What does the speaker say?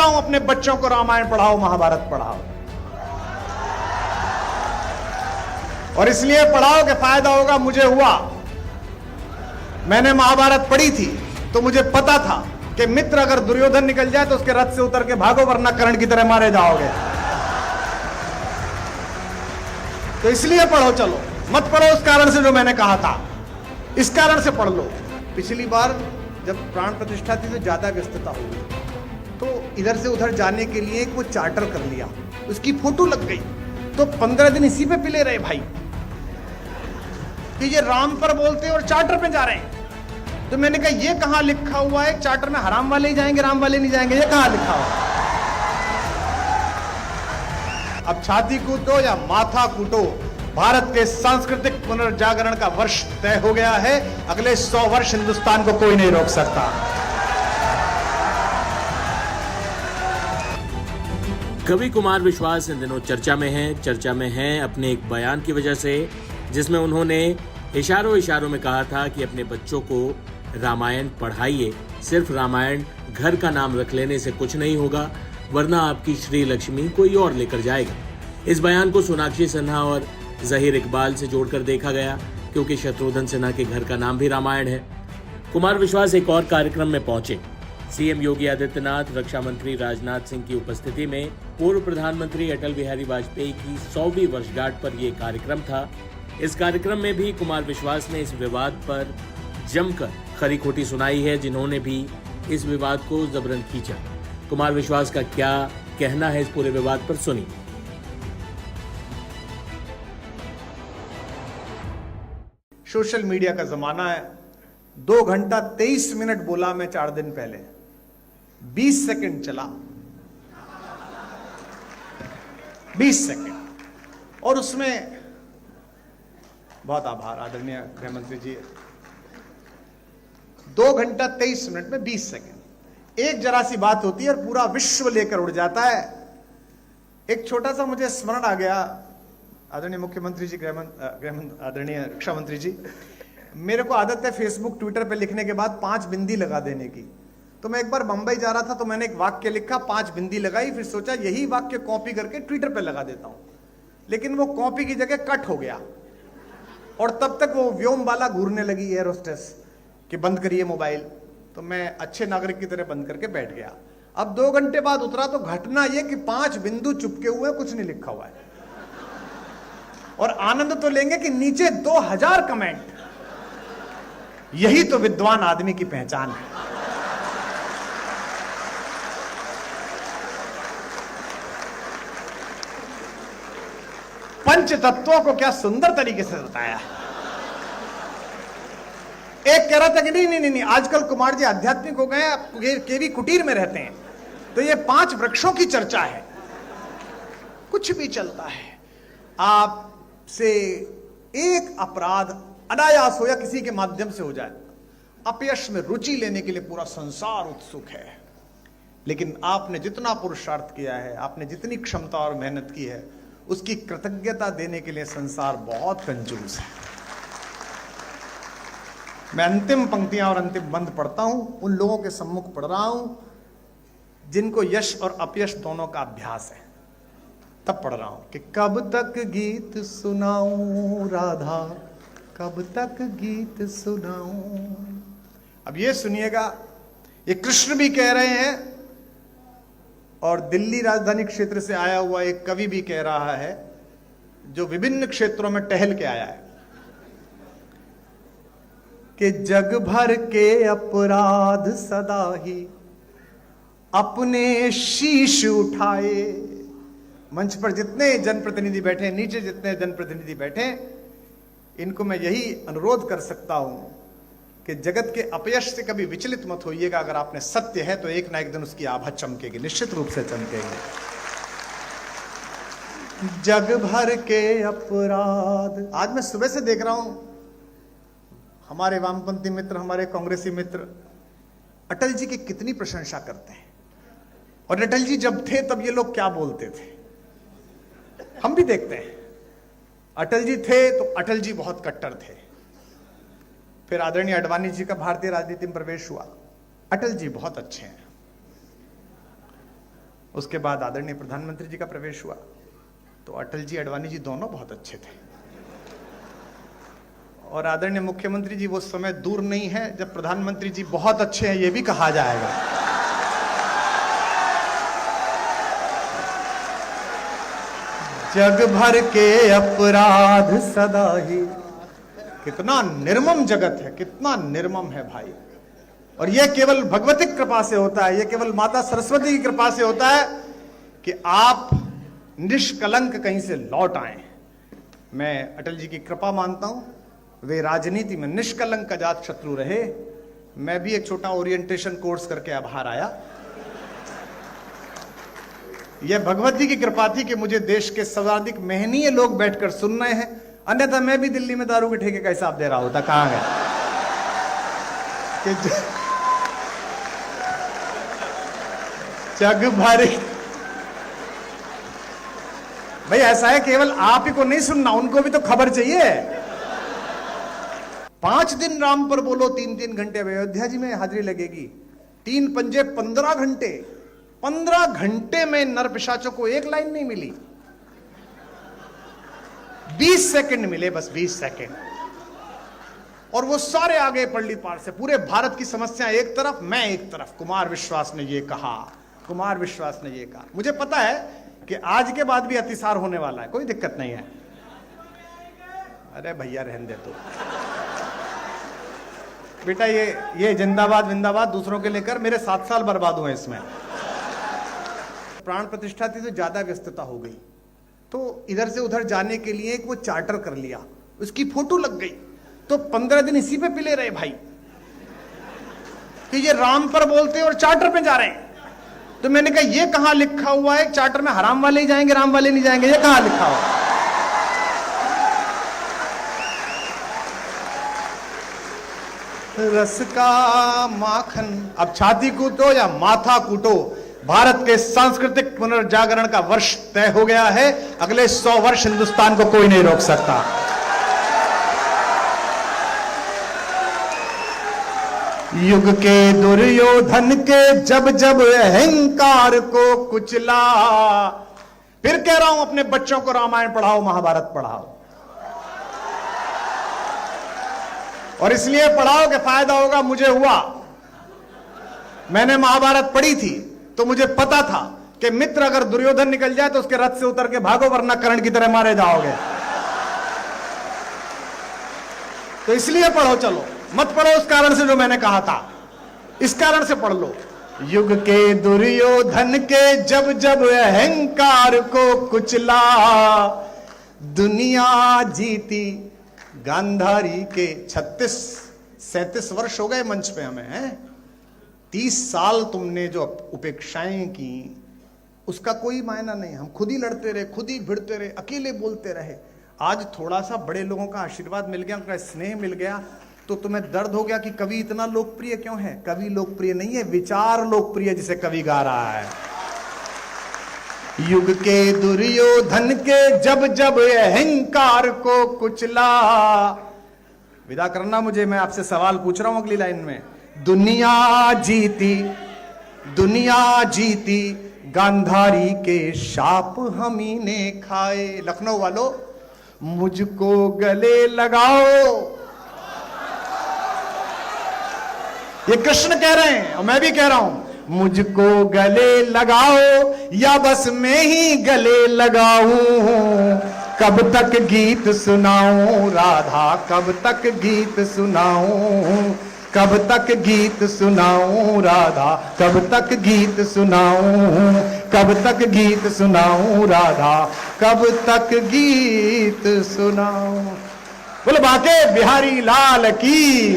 रहा हूं अपने बच्चों को रामायण पढ़ाओ, महाभारत पढ़ाओ। और इसलिए पढ़ाओ कि फायदा होगा। मुझे हुआ, मैंने महाभारत पढ़ी थी तो मुझे पता था कि मित्र अगर दुर्योधन निकल जाए तो उसके रथ से उतर के भागो, वरना कर्ण की तरह मारे जाओगे। तो इसलिए पढ़ो, चलो मत पढ़ो उस कारण से जो मैंने कहा था, इस कारण से पढ़ लो। पिछली बार जब प्राण प्रतिष्ठा थी तो ज्यादा व्यस्तता हो गई, तो इधर से उधर जाने के लिए वो चार्टर कर लिया, उसकी फोटो लग गई, तो 15 दिन इसी पे पिले रहे भाई कि ये राम पर बोलते और चार्टर पे जा रहे हैं। तो मैंने कहा ये कहां लिखा हुआ है चार्टर में हराम वाले ही जाएंगे, राम वाले नहीं जाएंगे, ये कहां लिखा हुआ है? अब छाती कूटो या माथा कूटो, भारत के सांस्कृतिक पुनर्जागरण का वर्ष तय हो गया है। अगले 100 वर्ष हिंदुस्तान को कोई नहीं रोक सकता। कवि कुमार विश्वास इन दिनों चर्चा में हैं अपने एक बयान की वजह से, जिसमें उन्होंने इशारों में कहा था कि अपने बच्चों को रामायण पढ़ाइए। सिर्फ रामायण घर का नाम रख लेने से कुछ नहीं होगा, वरना आपकी श्री लक्ष्मी कोई और लेकर जाएगा। इस बयान को सोनाक्षी सिन्हा और जहीर इकबाल से जोड़कर देखा गया, क्योंकि शत्रुघ्न सिन्हा के घर का नाम भी रामायण है। कुमार विश्वास एक और कार्यक्रम में पहुंचे। सीएम योगी आदित्यनाथ, रक्षा मंत्री राजनाथ सिंह की उपस्थिति में पूर्व प्रधानमंत्री अटल बिहारी वाजपेयी की 100वीं वर्षगांठ पर यह कार्यक्रम था। इस कार्यक्रम में भी कुमार विश्वास ने इस विवाद पर जमकर खरी खोटी सुनाई है, जिन्होंने भी इस विवाद को जबरन खींचा। कुमार विश्वास का क्या कहना है इस पूरे विवाद पर, सुनिए। सोशल मीडिया का जमाना है। 2 घंटा 23 मिनट बोला मैं 4 दिन पहले, 20 सेकंड चला, 20 सेकंड। और उसमें बहुत आभार आदरणीय गृह मंत्री जी, 2 घंटा 23 मिनट में 20 सेकंड। एक जरा सी बात होती है और पूरा विश्व लेकर उड़ जाता है। एक छोटा सा मुझे स्मरण आ गया, आदरणीय मुख्यमंत्री जी, आदरणीय रक्षा मंत्री जी, मेरे को आदत है फेसबुक ट्विटर पे लिखने के बाद 5 बिंदी लगा देने की। तो मैं एक बार बंबई जा रहा था तो मैंने एक वाक्य लिखा, 5 बिंदी लगाई, फिर सोचा यही वाक्य कॉपी करके ट्विटर पे लगा देता हूं, लेकिन वो कॉपी की जगह कट हो गया। और तब तक वो व्योम बाला घूरने लगी, एयर होस्टेस, कि बंद करिए मोबाइल। तो मैं अच्छे नागरिक की तरह बंद करके बैठ गया। अब 2 घंटे बाद उतरा तो घटना यह कि 5 बिंदु चुपके हुए, कुछ नहीं लिखा हुआ है। और आनंद तो लेंगे कि नीचे 2000 कमेंट। यही तो विद्वान आदमी की पहचान है। पंच तत्वों को क्या सुंदर तरीके से बताया। एक कह रहा था कि नहीं, आजकल कुमार जी आध्यात्मिक हो गए, ये केवी कुटीर में रहते हैं, तो ये 5 वृक्षों की चर्चा है। कुछ भी चलता है। आपसे एक अपराध अनायास हो या किसी के माध्यम से हो जाए, अपयश में रुचि लेने के लिए पूरा संसार उत्सुक है। लेकिन आपने जितना पुरुषार्थ किया है, आपने जितनी क्षमता और मेहनत की है, उसकी कृतज्ञता देने के लिए संसार बहुत कंजूस है। मैं अंतिम पंक्तियां और अंतिम बंद पढ़ता हूं, उन लोगों के सम्मुख पढ़ रहा हूं जिनको यश और अपयश दोनों का अभ्यास है, तब पढ़ रहा हूं कि कब तक गीत सुनाऊं राधा, कब तक गीत सुनाऊं। अब ये सुनिएगा, ये कृष्ण भी कह रहे हैं और दिल्ली राजधानी क्षेत्र से आया हुआ एक कवि भी कह रहा है, जो विभिन्न क्षेत्रों में टहल के आया है, कि जग भर के अपराध सदा ही अपने शीश उठाए। मंच पर जितने जनप्रतिनिधि बैठे, नीचे जितने जनप्रतिनिधि बैठे, इनको मैं यही अनुरोध कर सकता हूं कि जगत के अपयश से कभी विचलित मत होइएगा। अगर आपने सत्य है तो एक ना एक दिन उसकी आभा चमकेगी, निश्चित रूप से चमकेगी। जग भर के अपराध। आज मैं सुबह से देख रहा हूं हमारे वामपंथी मित्र, हमारे कांग्रेसी मित्र अटल जी की कितनी प्रशंसा करते हैं। और अटल जी जब थे तब ये लोग क्या बोलते थे, हम भी देखते हैं। अटल जी थे तो अटल जी बहुत कट्टर थे। फिर आदरणीय अडवाणी जी का भारतीय राजनीति में प्रवेश हुआ, अटल जी बहुत अच्छे हैं। उसके बाद आदरणीय प्रधानमंत्री जी का प्रवेश हुआ। तो अटल जी, अडवाणी जी दोनों बहुत अच्छे थे। और आदरणीय मुख्यमंत्री जी वो समय दूर नहीं है जब प्रधानमंत्री जी बहुत अच्छे हैं, ये भी कहा जाएगा। जग भर के अपराध सदा ही, कितना निर्मम जगत है, कितना निर्मम है भाई। और यह केवल भगवती कृपा से होता है, यह केवल माता सरस्वती की कृपा से होता है कि आप निष्कलंक कहीं से लौट आए। मैं अटल जी की कृपा मानता हूं, वे राजनीति में निष्कलंक अजात शत्रु रहे। मैं भी एक छोटा ओरिएंटेशन कोर्स करके अब बाहर आया। यह भगवत जी की कृपा थी कि मुझे देश के सर्वाधिक मेहनीय लोग बैठकर सुन रहे हैं, अन्यथा मैं भी दिल्ली में दारू के ठेके का हिसाब दे रहा होता। कहां गया कि जग भर भाई ऐसा है, केवल आप ही को नहीं सुनना, उनको भी तो खबर चाहिए। 5 दिन राम पर बोलो, 3-3 घंटे अयोध्या जी में हाजिरी लगेगी। 3 पंजे 15 घंटे, 15 घंटे में नर पिशाचों को एक लाइन नहीं मिली, 20 सेकंड मिले, बस 20 सेकंड। और वो सारे आगे पड़ली पार से, पूरे भारत की समस्या एक तरफ, मैं एक तरफ। कुमार विश्वास ने ये कहा, कुमार विश्वास ने ये कहा। मुझे पता है कि आज के बाद भी अतिसार होने वाला है, कोई दिक्कत नहीं है। अरे भैया रहने दे तो बेटा, ये जिंदाबाद विंदाबाद दूसरों के लेकर मेरे 7 साल बर्बाद हुए इसमें। प्राण प्रतिष्ठा थी तो ज्यादा व्यस्तता हो गई, तो इधर से उधर जाने के लिए एक वो चार्टर कर लिया, उसकी फोटो लग गई, तो 15 दिन इसी पे पिले रहे भाई कि ये राम पर बोलते और चार्टर पे जा रहे हैं। तो मैंने कहा ये कहां लिखा हुआ है चार्टर में हराम वाले ही जाएंगे, राम वाले नहीं जाएंगे, ये कहां लिखा हुआ है? रस का माखन, अब छाती कूटो या माथा कूटो, भारत के सांस्कृतिक पुनर्जागरण का वर्ष तय हो गया है। अगले 100 वर्ष हिंदुस्तान को कोई नहीं रोक सकता। युग के दुर्योधन के जब जब अहंकार को कुचला, फिर कह रहा हूं अपने बच्चों को रामायण पढ़ाओ, महाभारत पढ़ाओ। और इसलिए पढ़ाओ कि फायदा होगा। मुझे हुआ, मैंने महाभारत पढ़ी थी तो मुझे पता था कि मित्र अगर दुर्योधन निकल जाए तो उसके रथ से उतर के भागो, वरना कर्ण की तरह मारे जाओगे। तो इसलिए पढ़ो, चलो मत पढ़ो उस कारण से जो मैंने कहा था, इस कारण से पढ़ लो। युग के दुर्योधन के जब जब अहंकार को कुचला, दुनिया जीती गांधारी के। 36-37 वर्ष हो गए मंच पे हमें, हैं? 30 साल तुमने जो उपेक्षाएं की उसका कोई मायना नहीं। हम खुद ही लड़ते रहे, खुद ही भिड़ते रहे, अकेले बोलते रहे। आज थोड़ा सा बड़े लोगों का आशीर्वाद मिल गया, उनका स्नेह मिल गया, तो तुम्हें दर्द हो गया कि कवि इतना लोकप्रिय क्यों है। कवि लोकप्रिय नहीं है, विचार लोकप्रिय, जिसे कवि गा रहा है। युग के दुर्योधन के जब जब अहंकार को कुचला। विदा करना मुझे, मैं आपसे सवाल पूछ रहा हूं अगली लाइन में। दुनिया जीती गांधारी के शाप हम ही ने खाए। लखनऊ वालों, मुझको गले लगाओ, ये कृष्ण कह रहे हैं और मैं भी कह रहा हूं। मुझको गले लगाओ या बस मैं ही गले लगाऊं। कब तक गीत सुनाऊं राधा, कब तक गीत सुनाऊं, कब तक गीत सुनाऊं राधा, कब तक गीत सुनाऊं, कब तक गीत सुनाऊं राधा, कब तक गीत सुनाऊं। बोले बाके बिहारी लाल की।